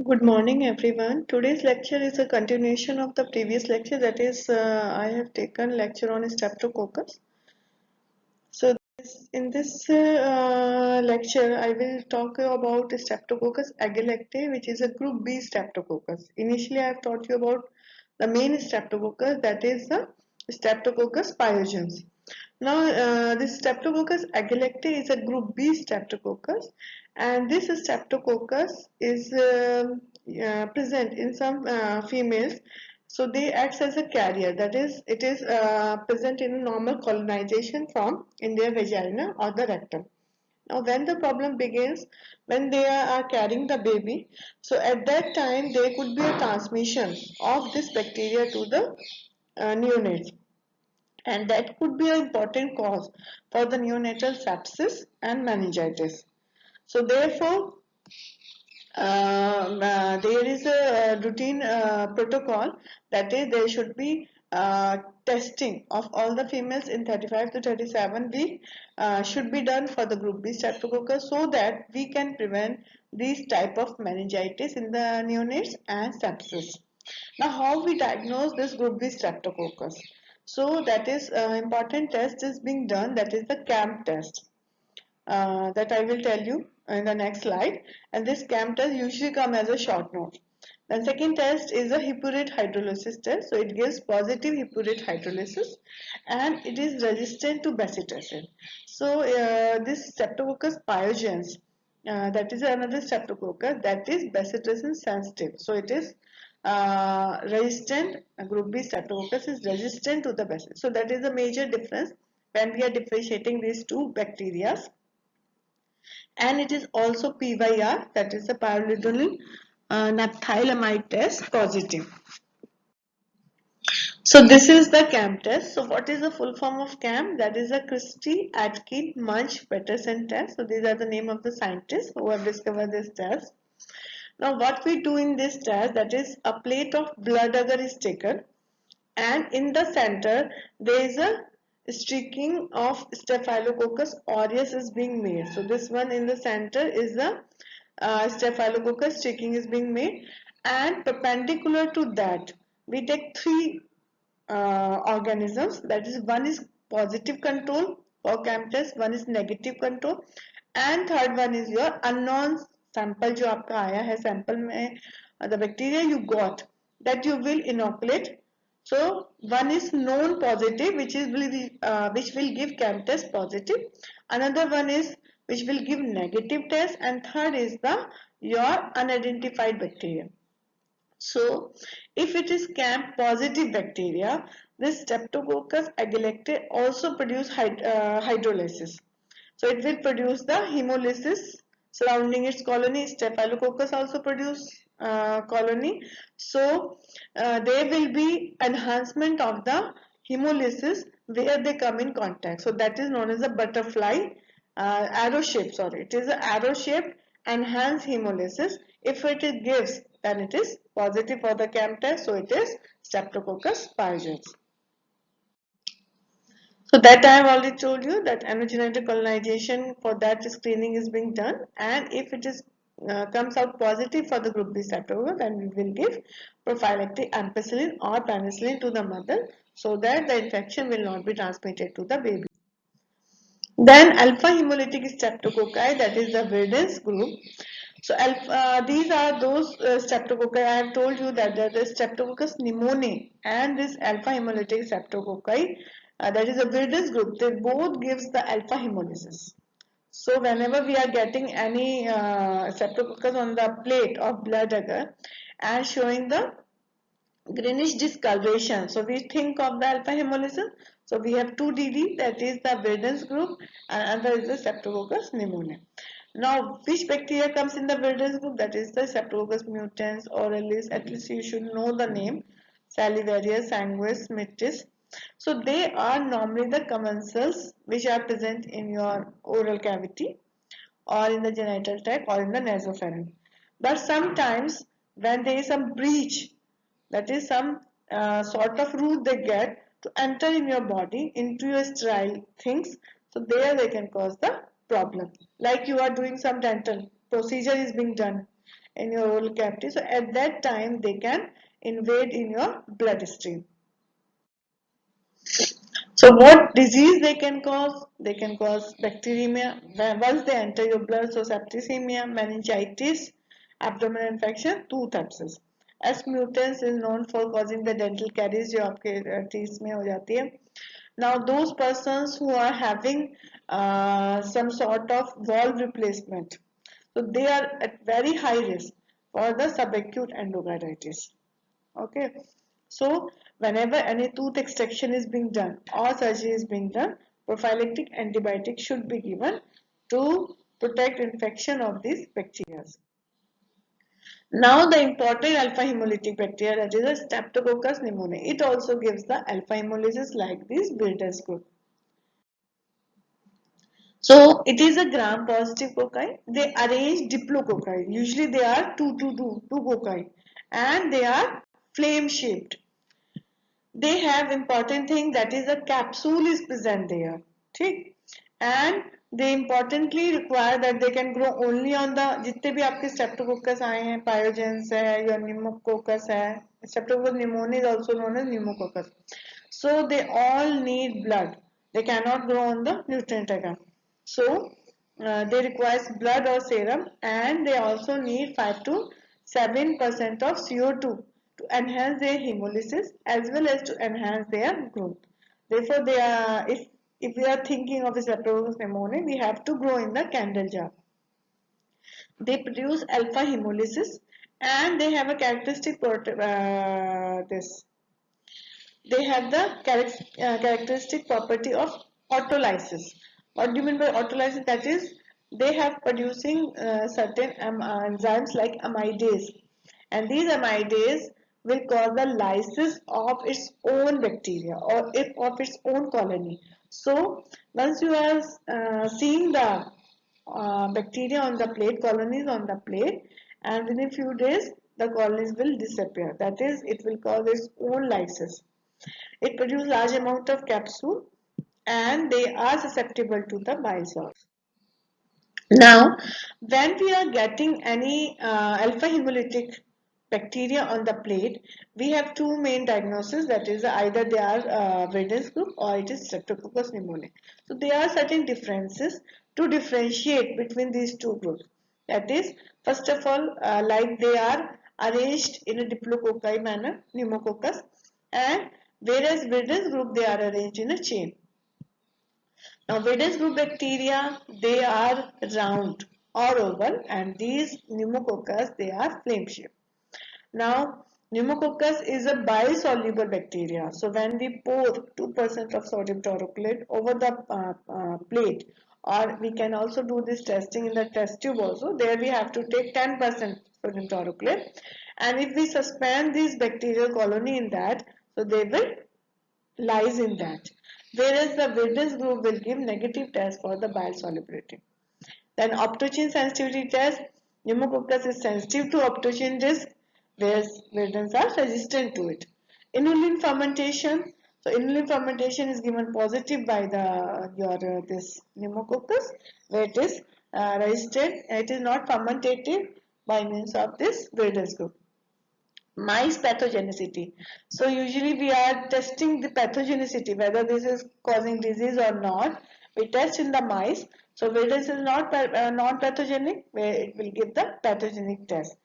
Good morning, everyone. Today's lecture is a continuation of the previous lecture. That is, I have taken lecture on Streptococcus. So, in this lecture, I will talk about Streptococcus agalactiae, which is a Group B Streptococcus. Initially, I have taught you about the main Streptococcus, that is the Streptococcus pyogenes. Now, this Streptococcus agalactiae is a Group B Streptococcus, and this Streptococcus is present in some females. So they acts as a carrier. That is, it is present in a normal colonization form in their vagina or the rectum. Now, when the problem begins, when they are carrying the baby, so at that time there could be a transmission of this bacteria to the neonates, and that could be an important cause for the neonatal sepsis and meningitis. So therefore, there is a routine protocol, that is there should be testing of all the females in 35 to 37 week should be done for the group B streptococcus, so that we can prevent these type of meningitis in the neonates and sepsis. Now, how we diagnose this group B streptococcus? So that is important test is being done, that is the CAMP test, that I will tell you in the next slide. And this CAMP test usually come as a short note. The second test is a hippurate hydrolysis test. So it gives positive hippurate hydrolysis, and it is resistant to bacitracin. So this Streptococcus pyogenes, that is another Streptococcus that is bacitracin sensitive. So it is resistant. Group B Streptococcus is resistant to the bacitracin. So that is a major difference when we are differentiating these two bacteria. And it is also PYR, that is the pyrrolidonyl naphthylamide test positive. So this is the CAM test. So what is the full form of CAM? That is a Christie, Atkin, Munch, Peterson test. So these are the name of the scientists who have discovered this test. Now what we do in this test, that is a plate of blood agar is taken, and in the center there is a streaking of Staphylococcus aureus is being made. So this one in the center is the Staphylococcus streaking is being made, and perpendicular to that we take three organisms. That is, one is positive control for CAM test, one is negative control, and third one is your unknown sample जो आपका आया है sample में the bacteria you got, that you will inoculate. So one is known positive, which will give CAM test positive. Another one is which will give negative test, and third is the your unidentified bacteria. So, if it is CAM positive bacteria, this Streptococcus agalactiae also produce hydrolysis. So, it will produce the hemolysis surrounding its colony. Staphylococcus also produce colony. So, there will be enhancement of the hemolysis where they come in contact. So, that is known as a butterfly arrow shape. Sorry, it is an arrow shaped enhanced hemolysis. If it gives, then it is positive for the CAM test. So, it is Streptococcus pyogenes. So that I have already told you that endogenetic colonization for that screening is being done, and if it is comes out positive for the group B streptococcus, then we will give prophylactic ampicillin or penicillin to the mother, so that the infection will not be transmitted to the baby. Then alpha hemolytic streptococci, that is the Verdens group. So these are those streptococci. I have told you that there is Streptococcus pneumoniae and this alpha hemolytic streptococci, that is a Verdens group. They both gives the alpha hemolysis. So whenever we are getting any streptococcus on the plate of blood agar and showing the greenish discoloration, so we think of the alpha hemolysis. So we have 2DD, that is the Verdens group, and another is the Streptococcus pneumoniae. Now, which bacteria comes in the Verdens group? That is the Streptococcus mutans, Aurelis. At least you should know the name. Salivarius, Sanguis, Mitis. So they are normally the commensals which are present in your oral cavity or in the genital tract or in the nasopharynx. But sometimes when there is some breach, that is some sort of route they get to enter in your body into your sterile things, so there they can cause the problem. Like you are doing some dental procedure is being done, in your oral cavity. So at that time they can invade in your bloodstream. So what disease they can cause? They can cause bacteremia once they enter your blood. So septicemia, meningitis, abdominal infection, tooth abscess. S mutans is known for causing the dental caries जो आपके teeth में हो जाती है. Now those persons who are having some sort of valve replacement, so they are at very high risk for the subacute endocarditis. Okay, so whenever any tooth extraction is being done or surgery is being done, prophylactic antibiotics should be given to protect infection of these bacteria. Now the important alpha hemolytic bacteria, that is a Streptococcus pneumoniae, it also gives the alpha hemolysis like this Wilder's group. So it is a gram-positive cocci. They arrange diplococci. Usually they are two cocci, and they are flame-shaped. They have important thing, that is a capsule is present there. ठीक? And they importantly require that they can grow only on the जितने भी आपके streptococcus आए हैं, pyogenes है या pneumococcus है, streptococcus pneumoniae is also known as pneumococcus. So they all need blood. They cannot grow on the nutrient agar. So they require blood or serum, and they also need 5 to 7% of CO2 to enhance their hemolysis as well as to enhance their growth. Therefore, they are, if we are thinking of the Streptococcus pneumoniae, we have to grow in the candle jar. They produce alpha hemolysis, and they have a characteristic this. They have the characteristic property of autolysis. What do you mean by autolysis? That is, they have producing certain enzymes like amylase, and these amylase will cause the lysis of its own bacteria or of its own colony. So once you are seeing the bacteria on the plate, colonies on the plate, and within a few days the colonies will disappear. That is, it will cause its own lysis. It produces large amount of capsule, and they are susceptible to the bile salts. Now, when we are getting any alpha hemolytic bacteria on the plate, we have two main diagnoses, that is either they are Wilden's group or it is Streptococcus pneumoniae. So there are certain differences to differentiate between these two groups. That is, first of all, like they are arranged in a diplococci manner, pneumococcus, and whereas Wilden's group they are arranged in a chain. Now, Wilden's group bacteria, they are round or oval, and these pneumococcus, they are flame shaped. Now, pneumococcus is a bile-soluble bacteria. So, when we pour 2% of sodium taurochlate over the plate, or we can also do this testing in the test tube also, there we have to take 10% sodium taurochlate. And if we suspend this bacterial colony in that, so they will lies in that. Whereas the Wilden's group will give negative test for the bile solubility. Then optogene sensitivity test, pneumococcus is sensitive to optogene risk, whereas Wilden's are resistant to it. Inulin fermentation, so inulin fermentation is given positive by the this pneumococcus, where it is resistant. It is not fermentative by means of this Wilden's group. Mice pathogenicity. So usually we are testing the pathogenicity, whether this is causing disease or not. We test in the mice. So where this is not non-pathogenic, where it will give the pathogenic test.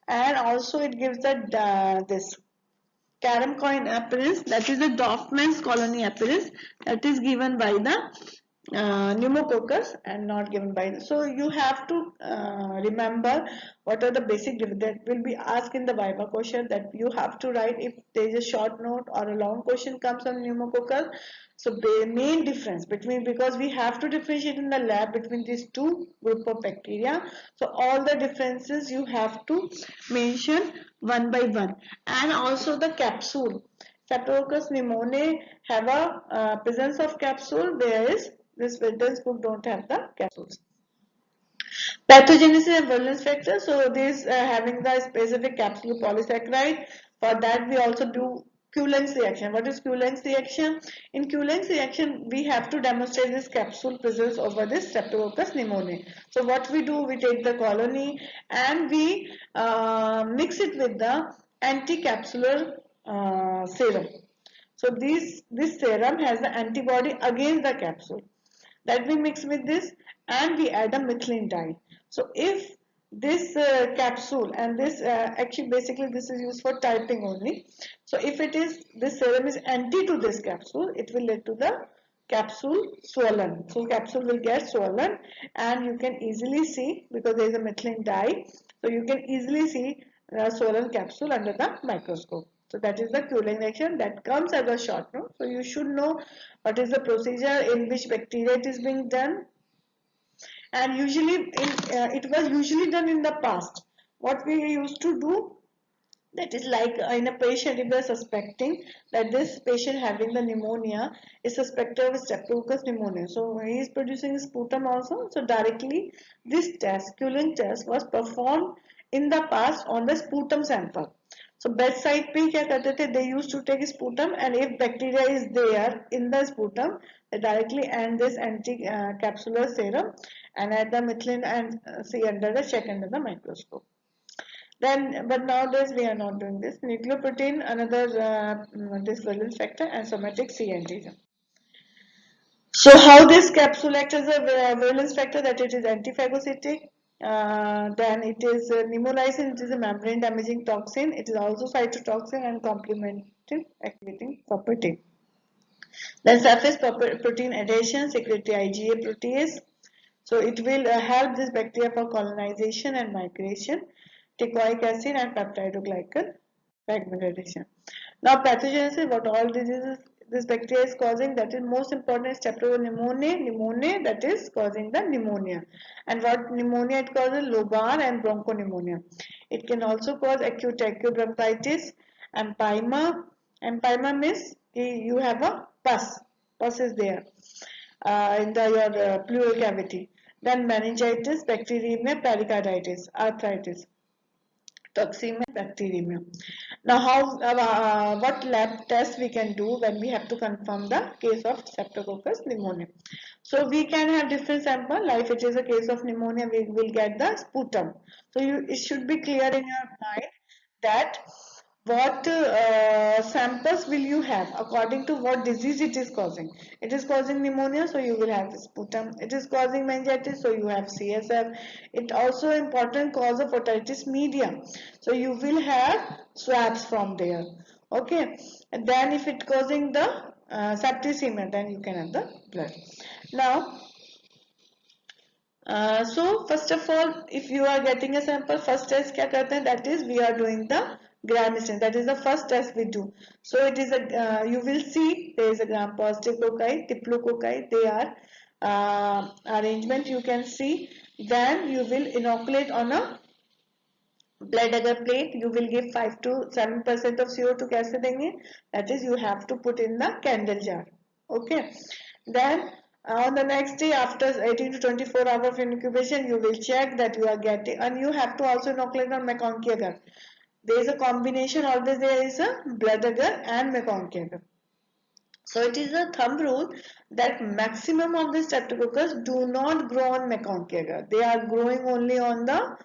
And also it gives the this carom coin appearance, that is the Dorfman's colony appearance, that is given by the pneumococcus and not given by the, so you have to remember what are the basic that will be asked in the viva question, that you have to write if there is a short note or a long question comes on pneumococcus. So the main difference between, because we have to differentiate in the lab between these two group of bacteria, so all the differences you have to mention one by one. And also the capsule, Streptococcus pneumoniae have a presence of capsule, whereas this Wilden's group don't have the capsules. Pathogenesis and virulence factor. So this having the specific capsule polysaccharide. For that we also do Kuhling's reaction. What is Kuhling's reaction? In Kuhling's reaction, we have to demonstrate this capsule presence over this Streptococcus pneumoniae. So what we do, we take the colony and we mix it with the anti-capsular serum. So this serum has the antibody against the capsule that we mix with this, and we add a methylene dye. So if this capsule and this actually basically this is used for typing only. So if it is this serum is anti to this capsule, it will lead to the capsule swollen. So capsule will get swollen, and you can easily see because there is a methylene dye. So you can easily see swollen capsule under the microscope. So that is the Kuhling reaction that comes as a short note. So you should know what is the procedure, in which bacteria it is being done, and usually it was usually done in the past. What we used to do, that is like in a patient, if we are suspecting that this patient having the pneumonia is suspected of Streptococcus pneumoniae, so he is producing sputum also. So directly this test, Kuhling test, was performed in the past on the sputum sample. So bedside पे क्या करते थे, they used to take sputum, and if bacteria is there in the sputum, they directly add this anti-capsular serum and add the methylene and see under the check under the microscope. Then, but nowadays we are not doing this. Nucleoprotein, another this valence factor, and somatic C antigen. So how this capsule acts as a valence factor, that it is antiphagocytic. Then it is pneumolysine, it is a membrane damaging toxin. It is also cytotoxin and complementary activating property. Then surface protein adhesion, secretory IgA protease. So it will help this bacteria for colonization and migration, teichoic acid and peptidoglycan fragmentation. Now pathogenesis, what all diseases this bacteria is causing, that is most important, Streptococcus pneumoniae, that is causing the pneumonia. And what pneumonia it causes? Lobar and bronchopneumonia. It can also cause acute tracheobronchitis, empyema. Empyema means you have a pus is there in your pleural cavity. Then meningitis, bacteremia, pericarditis, arthritis, toxemia, bacteremia. Now, what lab test we can do when we have to confirm the case of Streptococcus pneumoniae? So we can have different sample. Like if it is a case of pneumonia, we will get the sputum. So it should be clear in your mind that what samples will you have according to what disease it is causing. It is causing pneumonia, so you will have sputum. It is causing meningitis, so you have CSF. It also important cause of otitis media, so you will have swabs from there. Okay, and then if it causing the septicemia, then you can have the blood. Now so first of all, if you are getting a sample, first test क्या करते हैं, that is we are doing the gram stain. That is the first test we do. So it is a you will see there is a gram positive cocci, diplococci. They are arrangement you can see. Then you will inoculate on a blood agar plate. You will give 5 to 7% of CO2. कैसे देंगे? That is you have to put in the candle jar. Okay. Then on the next day, after 18 to 24 hours of incubation, you will check that you are getting, and you have to also inoculate on McConkey agar. There is a combination, always there is a blood agar and McConkey agar. So it is a thumb rule that maximum of the streptococcus do not grow on McConkey agar. They are growing only on the,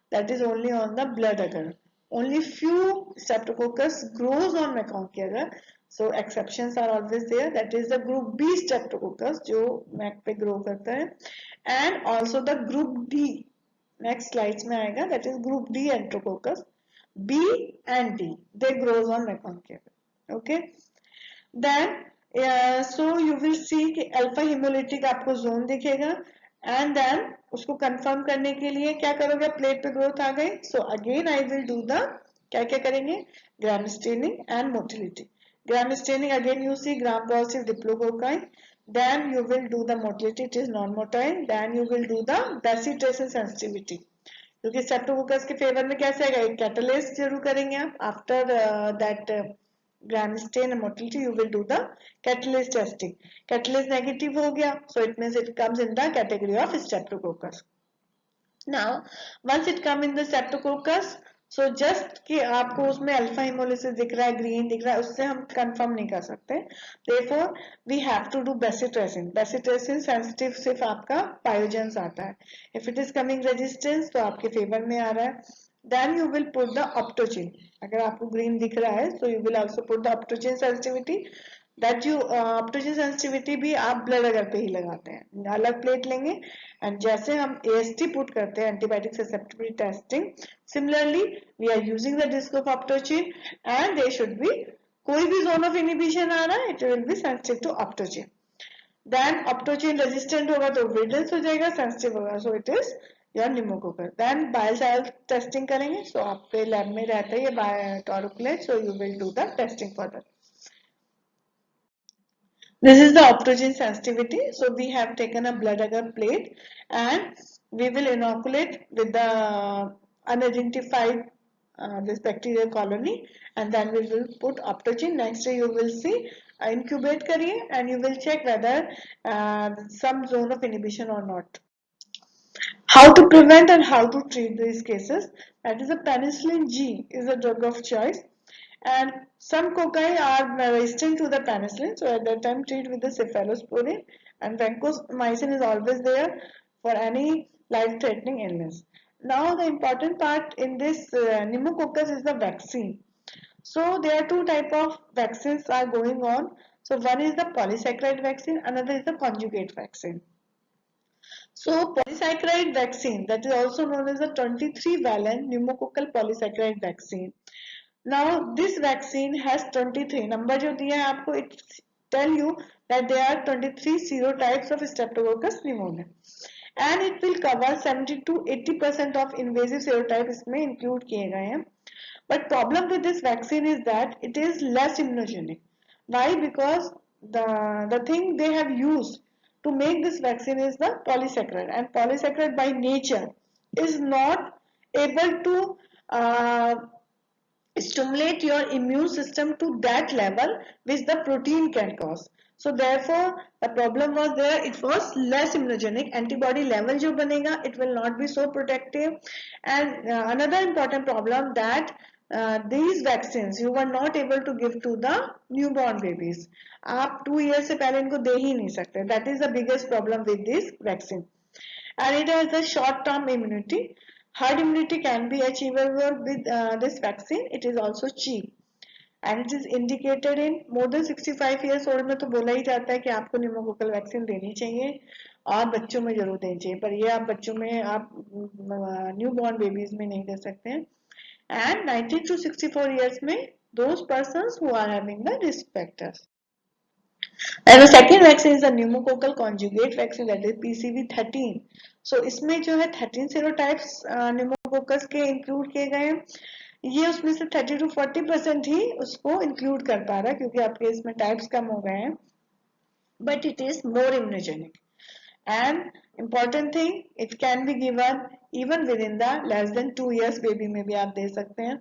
that is only on the blood agar. Only few streptococcus grows on McConkey agar. So exceptions are always there. That is the group B streptococcus जो Mac पे grow करता है, and also the group D. Next slides में आएगा. That is group D enterococcus. B and D they grows on McConkey agar. Okay. Then so you will see कि alpha haemolytic आपको zone दिखेगा, and then उसको confirm करने के लिए क्या करोगे, प्लेट पे ग्रोथ आ गई. So again I will do the क्या क्या करेंगे, gram staining and motility. Gram staining, again you see gram positive diplococci. Then you will do the motility, it is non-motile. Then you will do the bacitracin sensitivity. क्योंकि Streptococcus के favour में कैसे आएगा, एक catalyst जरूर करेंगे आप. After that gram stain and motility you will do the catalyst testing. Catalyst negative हो गया, so it means it comes in the category of streptococcus. Now once it come in the streptococcus, so just कि आपको उसमें alpha haemolysis दिख रहा है, green दिख रहा है, उससे हम कंफर्म नहीं कर सकते. Therefore we have to do bacitracin. Bacitracin sensitive सिर्फ आपका पायोजेंस आता है. If it is coming resistance तो आपके फेवर में आ रहा है. Then you will put the optochin. अगर आपको ग्रीन दिख रहा है so you will also put the optogen sensitivity. That you optochin sensitivity भी आप ब्लड अगर पे ही लगाते हैं, अलग प्लेट लेंगे. एंड जैसे हम एएसटी पुट करते हैं, antibiotic susceptibility testing, similarly we are using the disc of optochin and they should be, कोई भी जोन ऑफ इनिबिशन आ रहा है it will be sensitive to optochin. Then optochin resistant होगा तो विल्डेंस हो जाएगा, सेंसिटिव होगा so it is your pneumococcal. Then बायोसाइल टेस्टिंग करेंगे. सो आपके लैब में रहता है ये taurocholate, so you will do the testing further. This is the optogen sensitivity. So we have taken a blood agar plate and we will inoculate with the unidentified this bacterial colony, and then we will put optogen. Next day you will see incubate kariye and you will check whether some zone of inhibition or not. How to prevent and how to treat these cases? That is, a penicillin G is a drug of choice, and some cocci are resistant to the penicillin, so at that time treat with the cephalosporin, and vancomycin is always there for any life-threatening illness. Now the important part in this pneumococcus is the vaccine. So there are two type of vaccines are going on. So one is the polysaccharide vaccine, another is the conjugate vaccine. So polysaccharide vaccine, that is also known as the 23-valent pneumococcal polysaccharide vaccine. Now this vaccine has 23 number जो दिया है आपको, it tell you that there are 23 serotypes of Streptococcus pneumoniae and it will cover 70 to 80% of invasive serotypes इसमें include किए गए हैं. But problem with this vaccine is that it is less immunogenic. Why? Because the thing they have used to make this vaccine is the polysaccharide, and polysaccharide by nature is not able to stimulate your immune system to that level which the protein can cause. So therefore the problem was there, it was less immunogenic. Antibody level जो बनेगा it will not be so protective. And another important problem that these vaccines you were not able to give to the newborn babies. आप 2 years से पहले इनको दे ही नहीं सकते. That is the biggest problem with this vaccine. And it has a short term immunity. Herd immunity can be achievable with this vaccine. It is also cheap. And it is indicated in more than 65 years old में तो बोला ही जाता है कि आपको pneumococcal vaccine देनी चाहिए और बच्चों में जरूर देनी चाहिए, पर ये आप बच्चों में आप न्यूबॉर्न बेबीज में नहीं दे सकते हैं. And 19 to 64 years में those persons who are having the risk factors. And the second vaccine is the pneumococcal conjugate vaccine, that is PCV13. So इसमें जो है 13 serotypes pneumococcus के include किए गए हैं. ये उसमें से 30 to 40% ही उसको include कर पा रहा है क्योंकि आपके इसमें types कम हो गए हैं. But it is more immunogenic. And important thing, it can be given even within the less than 2 years baby में भी आप दे सकते हैं.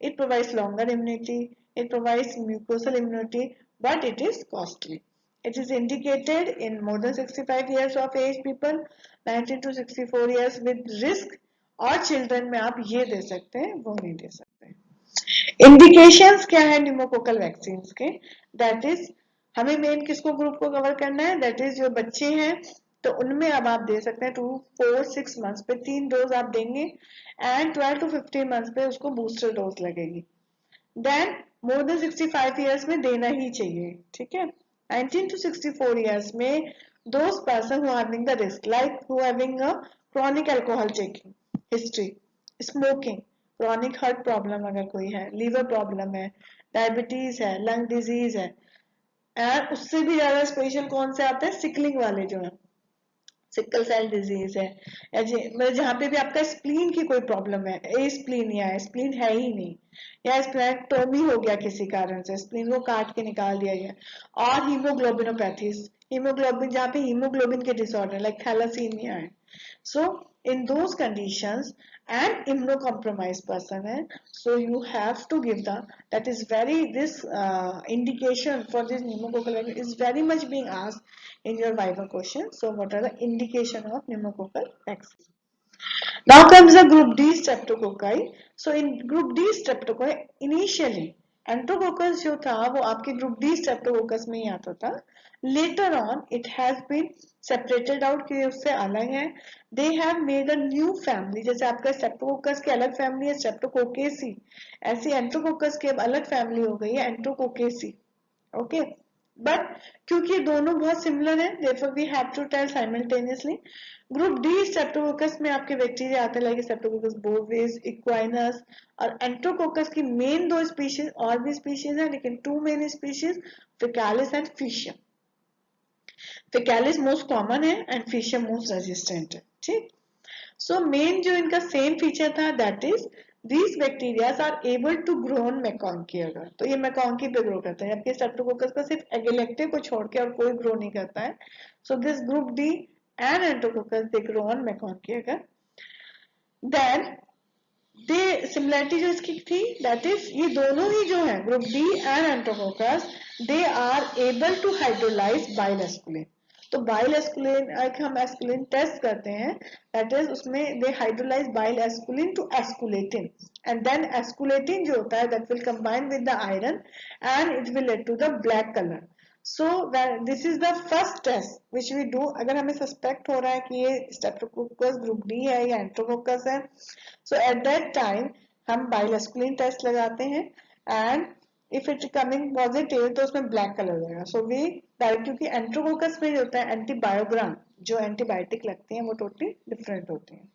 It provides longer immunity, it provides mucosal immunity, but it is costly. It is indicated in more than 65 years of age people, 19 to 64 years with risk, और children में आप ये दे सकते हैं, वो नहीं दे सकते. Indications क्या है pneumococcal vaccines के? That is, हमें मेन किसको ग्रुप को कवर करना है? That is जो बच्चे हैं तो उनमें अब आप दे सकते हैं 2, 4, 6 मंथ्स पे 3 डोज आप देंगे एंड 12 to 15 मंथ्स पे उसको बूस्टर डोज लगेगी. देन मोर देन 65 इयर्स में देना ही चाहिए. ठीक है. 19 to 64 years में those person who are having the risk, like who having a chronic alcohol taking history, smoking, chronic heart problem अगर कोई है, liver problem है, डायबिटीज है, लंग डिजीज है, एंड उससे भी ज्यादा स्पेशल कौन से आते हैं? सिकलिंग वाले जो है, सिकल सेल डिजीज है, या मतलब जहाँ पे भी आपका स्प्लीन की कोई प्रॉब्लम है, ए स्प्लीन या स्प्लीन है ही नहीं, या स्प्लेनेक्टोमी हो गया किसी कारण से, स्प्लीन को काट के निकाल दिया गया, और हीमोग्लोबिनोपैथीज, हीमोग्लोबिन जहाँ पे हीमोग्लोबिन के डिसऑर्डर लाइक थैलासीमिया है. So in those conditions and immunocompromised person है, so you have to give the, that is very, this indication for this pneumococcal vaccine is very much being asked in your viva question. So what are the indication of pneumococcal vaccine? Now comes the group D streptococci. So in group D streptococcus initially enterococcus जो था वो आपके group D Streptococcus में ही आता था. Later on it has been separated out कि उससे अलग है. They have made a new family. जैसे आपका स्ट्रेप्टोकोकस की अलग फैमिली है स्ट्रेप्टोकोकेसी, ऐसी एंट्रोकोकस की अब अलग फैमिली हो गई है एंट्रोकोकेसी. ओके, बट क्योंकि दोनों बहुत सिमिलर है therefore we have to tell simultaneously. Group D Streptococcus में आपके बैक्टीरिया आते लाइक स्ट्रेप्टोकोकस बोविस, इक्वाइनस और एंट्रोकोकस की मेन दो स्पीशीज और भी स्पीशीज है लेकिन two main species faecalis and faecium. Faecalis most common है एंड फिशियम मोस्ट रेजिस्टेंट है. ठीक, सो मेन जो इनका सेम फीचर था that is these bacteria are able to grow on MacConkey. अगर तो ये मैकॉन्की पे ग्रो करते हैं जबकि स्ट्रेप्टोकोकस का सिर्फ एगेलेक्टे को छोड़ के और कोई ग्रो नहीं करता है. So this group D and enterococcus they grow on MacConkey. अगर देन दे सिमिलरिटी जो इसकी थी दैट इज ये दोनों ही जो है group D and enterococcus they are able to hydrolyse bile esculin. तो बाइल एस्कुलिन एक हम एस्कुलिन टेस्ट करते हैं दैट इज उसमें they hydrolyse bile esculin to esculetin and then esculetin जो होता है that will combine with the iron and it will lead to the black colour. So this is the first test which we do अगर हमें suspect हो रहा है कि ये स्ट्रेप्टोकोकस ग्रुप डी है या एंट्रोकोकस है. सो एट दैट टाइम हम बाइल एस्कुलिन टेस्ट लगाते हैं and if it coming positive तो उसमें ब्लैक कलर लगेगा. सो वी क्योंकि एंट्रोकोकस में जो होता है एंटीबायोग्राम जो एंटीबायोटिक लगती हैं वो टोटली डिफरेंट होती हैं.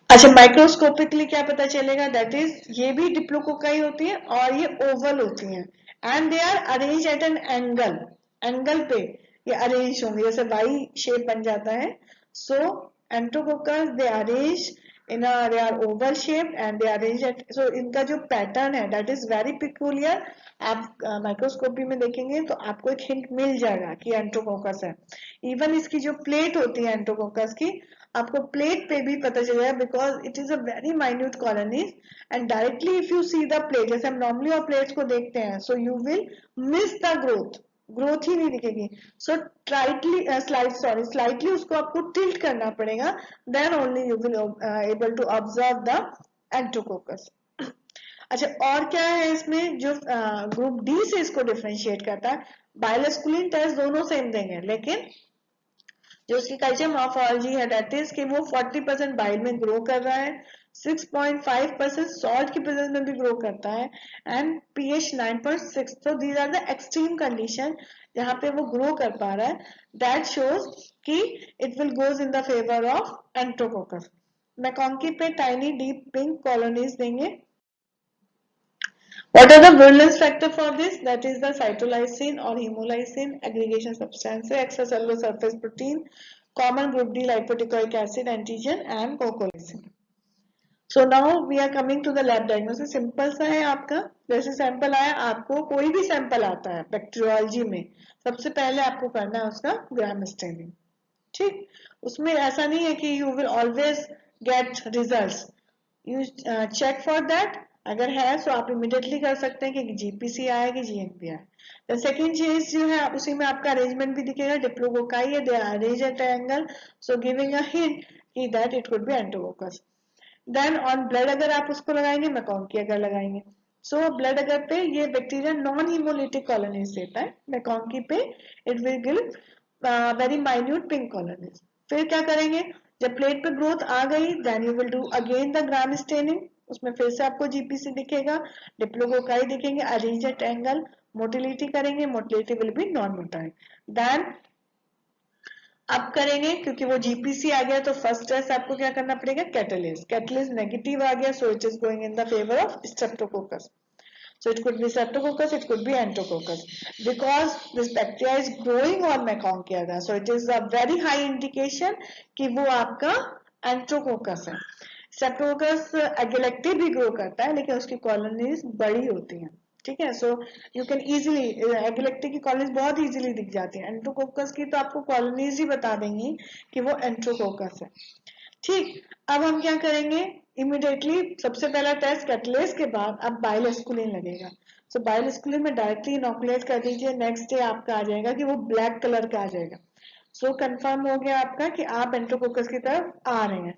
अच्छा, माइक्रोस्कोपिकली क्या पता चलेगा दैट इज ये भी डिप्लोकोकाई होती है और ये ओवल होती हैं and they are arrange at an angle. Angle पे ये अरेंज होंगे जैसे वाई शेप बन जाता है. सो एंट्रोकोकस दे arrange in a they are oval shaped and they are arranged at, so इनका जो पैटर्न है that is very peculiar. आप माइक्रोस्कोपी में देखेंगे तो आपको एक हिंट मिल जाएगा कि एंट्रोकोकस है. इवन इसकी जो प्लेट होती है एंट्रोकोकस की आपको प्लेट पे भी पता चलेगा because it is a very minute colonies and directly if you see the plate जैसे हम नॉर्मली और प्लेट्स को देखते हैं so you will miss the growth ही नहीं दिखेगी. सो स्लाइटली उसको आपको टिल्ट करना पड़ेगा then only you will able to observe the enterococcus. अच्छा, और क्या है इसमें जो ग्रुप डी से इसको डिफरेंशिएट करता है. बाइल एस्कुलिन टेस्ट दोनों सेम देंगे लेकिन जो उसकी कल्चर मॉर्फोलॉजी है दैट इज कि वो 40% बाइल में ग्रो कर रहा है, 6.5% सॉल्ट की प्रेजेंस में भी ग्रो करता है एंड पीएच 9.6. तो these are the extreme condition जहां पे वो ग्रो कर पा रहा है. दैट शोज कि it will goes in the favour of enterococcus. MacConkey पे टाइनी डीप पिंक कॉलोनीज देंगे. What are the virulence factor for this? That is the cytolysine or hemolysin, aggregation substance, extracellular surface protein, common group D lipoic acid antigen and cocolysin. So now we are coming to the lab diagnosis. Simple सा है आपका. जैसे sample आया आपको कोई भी sample आता है बैक्टीरियोलॉजी में सबसे पहले आपको करना है उसका ग्राम स्टेनिंग. ठीक, उसमें ऐसा नहीं है कि you will always get results. You check for that. अगर है तो आप इमिडिएटली कर सकते हैं कि जीपीसी आया कि जीएनपी आया. सेकेंड चीज जो है उसी में आपका अरेंजमेंट भी दिखेगा. डिप्लोकोकाई है, they are arrange at angle so giving a hint कि that it could be enterococcus. Then on blood अगर आप उसको लगाएंगे मैकॉन्की अगर लगाएंगे सो ब्लड अगर पे ये बैक्टीरिया नॉन हिमोलिटिक कॉलोनीज देता है. मैकॉन्की पे it will give very minute pink colonies. फिर क्या करेंगे जब प्लेट पे ग्रोथ आ गई then you will do again the gram staining. उसमें फिर से आपको जीपीसी दिखेगा, डिप्लोकोकाई दिखेंगे अरेंज एट एंगल. मोटिलिटी करेंगे, motility will be non motile. Then अब करेंगे क्योंकि वो जीपीसी आ गया तो फर्स्ट टेस्ट आपको क्या करना पड़ेगा कैटलिस्ट. कैटलिस्ट नेगेटिव आ गया सो it is going in the favour of Streptococcus. So it could be streptococcus, it could be enterococcus because this bacteria is growing on मैकॉन्की agar. So it is a very high indication कि वो आपका enterococcus है. Streptococcus एगेलेक्टिव भी grow करता है लेकिन उसकी colonies बड़ी होती हैं. ठीक है, सो यू कैन इजीली एगेलेक्टिव की कॉलोनीज बहुत इजीली दिख जाती है. एंट्रोकोकस की तो आपको कॉलोनीज ही बता देंगी कि वो एंट्रोकोकस है. ठीक, अब हम क्या करेंगे इमिडिएटली सबसे पहला टेस्ट कैटलेस के बाद अब बाइल एस्कुलिन लगेगा. सो बाइल एस्कुलिन में डायरेक्टली इनोकुलेट कर दीजिए. नेक्स्ट डे आपका आ जाएगा कि वो ब्लैक कलर का आ जाएगा. सो कंफर्म हो गया आपका कि आप एंट्रोकोकस की तरफ आ रहे हैं.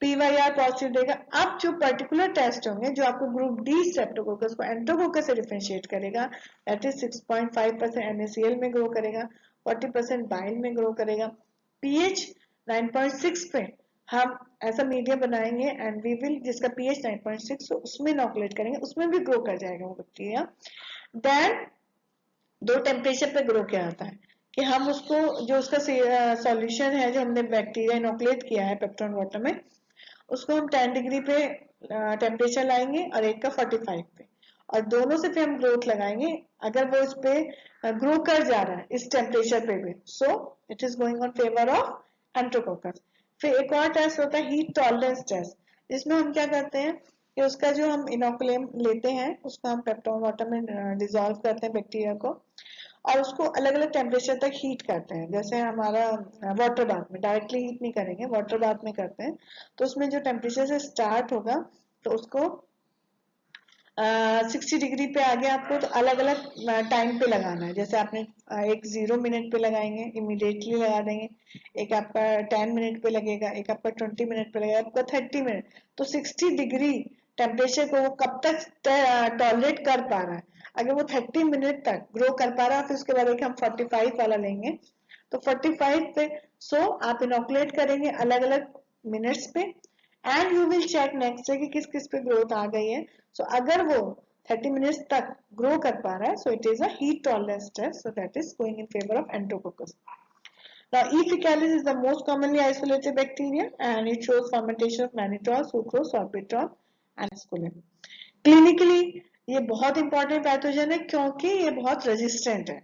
PYR पॉजिटिव देगा। अब जो पर्टिकुलर टेस्ट होंगे जो आपको ग्रुप डी स्ट्रेप्टोकोकस को एंटरोकोकस से डिफरेंशिएट करेगा, दैट इज 6.5% NaCl में ग्रो करेगा, 40% बाइल में ग्रो करेगा, pH 9.6 पे हम ऐसा मीडिया बनाएंगे एंड वी विल, जिसका pH 9.6 उसमें इनोकुलेट करेंगे, उसमें भी ग्रो कर जाएगा वो बैक्टीरिया। देन दो टेम्परेचर पे ग्रो किया जाता है कि हम उसको, जो उसका सॉल्यूशन है जो हमने बैक्टीरिया इनोकुलेट किया है पेप्टोन वाटर में, उसको हम 10 डिग्री पे टेम्परेचर लाएंगे और एक का 45 पे, और दोनों से फिर हम ग्रोथ लगाएंगे। अगर वो इस पे ग्रो कर जा रहा है इस टेम्परेचर पे भी, so it is going on favour of enterococcus. फिर एक और टेस्ट होता है हीट टॉलरेंस टेस्ट, जिसमें हम क्या करते हैं कि उसका जो हम इनोकुलम लेते हैं उसको हम पेप्टोन वाटर में डिजोल्व करते हैं बैक्टीरिया को, और उसको अलग अलग टेम्परेचर तक हीट करते हैं। जैसे हमारा वाटर बाथ में डायरेक्टली हीट नहीं करेंगे, वाटर बाथ में करते हैं, तो उसमें जो टेम्परेचर से स्टार्ट होगा तो उसको 60 डिग्री पे आगे आपको तो अलग अलग टाइम पे लगाना है। जैसे आपने एक 0 मिनट पे लगाएंगे, इमीडिएटली लगा देंगे, एक आपका 10 मिनट पे लगेगा, एक आपका 20 मिनट पे लगेगा, आपका 30 मिनट। तो 60 डिग्री टेम्परेचर को वो कब तक टॉलरेट कर पा रहा है। अगर वो 30 मिनट तक ग्रो कर पा रहा है, फिर उसके बाद एक हम 45 वाला लेंगे, तो 45 पे सो आप इनोकुलेट करेंगे अलग अलग मिनट्स पे, and you will check next day कि किस किस पे ग्रोथ आ गई है। सो अगर वो 30 मिनट्स तक ग्रो कर पा रहा है, so it is a heat tolerance test, so that is going in favour of enterococcus. Now, E. faecalis is the most commonly isolated bacteria and it shows fermentation of mannitol, sucrose, sorbitol and scoleum. Clinically, ये बहुत important pathogen है क्योंकि ये बहुत resistant है।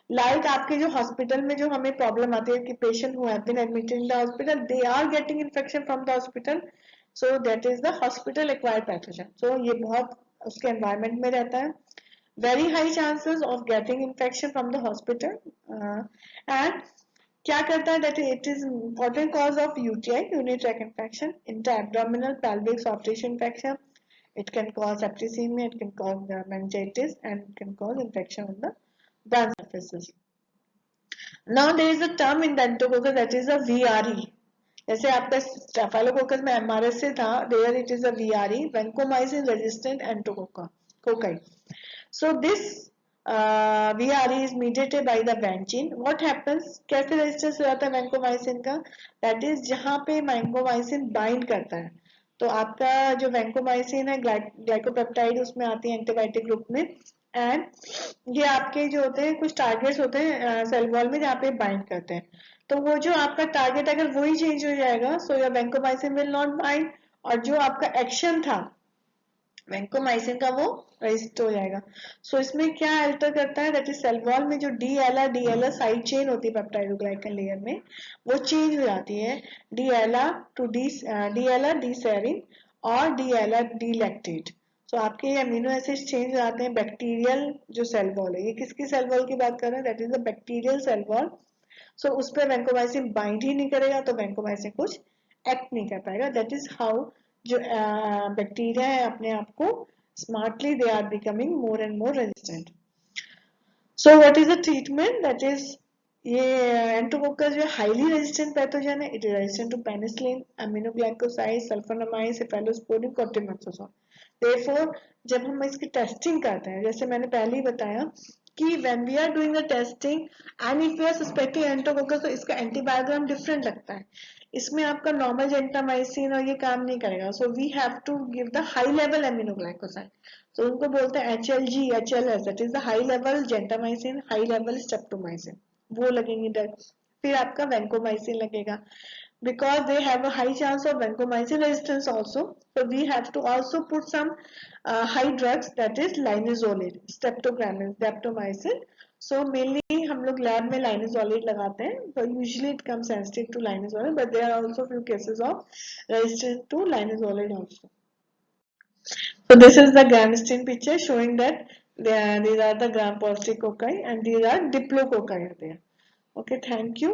Like आपके जो hospital में जो हमें प्रॉब्लम आती है कि patient who have been admitted in the hospital, they are getting infection from the hospital, so that is the hospital acquired pathogen. So ये बहुत उसके एनवायरमेंट में रहता है, very high chances of getting infection from the hospital, and क्या करता है that it is important cause of UTI, urinary tract infection, intra-abdominal pelvic soft tissue infection. It can cause septicemia, it can cause meningitis, and it can cause infection on the bronch surfaces. Now there is a term in the enterococcus that is a VRE. जैसे आपका staphylococcus में MRSA था, there it is a VRE, vancomycin resistant enterococci. So this VRE is mediated by the vancomycin. What happens, कैसे resistance हो जाता है vancomycin का, that is जहाँ पे vancomycin बाइंड करता है, तो आपका जो वैंकोमाइसिन है ग्लाइकोपेप्टाइड उसमें आती है एंटीबायोटिक ग्रुप में, एंड ये आपके जो होते हैं कुछ टारगेट्स होते हैं सेल वॉल में जहाँ पे बाइंड करते हैं। तो वो जो आपका टारगेट अगर वही चेंज हो जाएगा, so your vancomycin will not bind, और जो आपका एक्शन था वैंकोमाइसिन का वो रजिस्ट हो जाएगा। सो इसमें क्या अल्टर करता है, दैट इज सेल वॉल में जो डीएलआर साइड चेन होती है पेप्टाइडोग्लाइकन लेयर में, वो चेंज हो जाती है DLR to DLR D serine और डीएलआर डी लैक्टेट। सो आपके ये अमीनो एसिड चेंज हो जाते हैं बैक्टीरियल जो सेल वॉल है। ये किसकी सेल वॉल की बात कर रहे हैं, that is the bacterial cell wall. So उस पर वैंकोमाइसिन बाइंड ही नहीं करेगा, तो वैंकोमाइसिन कुछ एक्ट नहीं कर पाएगा। दैट इज हाउ जो बैक्टीरिया है अपने आप को smartly they are becoming more and more resistant. So what is the treatment, that is ये एंटरोकोकस जो हाईली रेजिस्टेंट पैथोजन है, it is resistant to penicillin, aminoglycoside, sulphonamide, cephalosporin, cotrimoxazole. Therefore जब हम इसकी टेस्टिंग करते हैं, जैसे मैंने पहले ही बताया कि when we are doing the testing and if we are suspecting enterococcus, तो इसका एंटीबायोग्राम डिफरेंट लगता है। इसमें आपका नॉर्मल जेंटामाइसिन और ये काम नहीं करेगा, so we have to give the high level aminoglycoside. तो उनको बोलते हैं HLG, HLS, that is the high level gentamicin, high level streptomycin, वो लगेंगे। फिर आपका वैंकोमाइसिन लगेगा, because they have a high chance of vancomycin resistance also, so we have to also put some high drugs, that is linezolid, streptogramin, daptomycin. So mainly हम लोग lab में linezolid लगाते हैं, so usually it comes sensitive to linezolid, but there are also few cases of resistant to linezolid also. So this is the Gram-Stein picture showing that these are the gram-positive cocci and these are diplococci are there. Okay, thank you.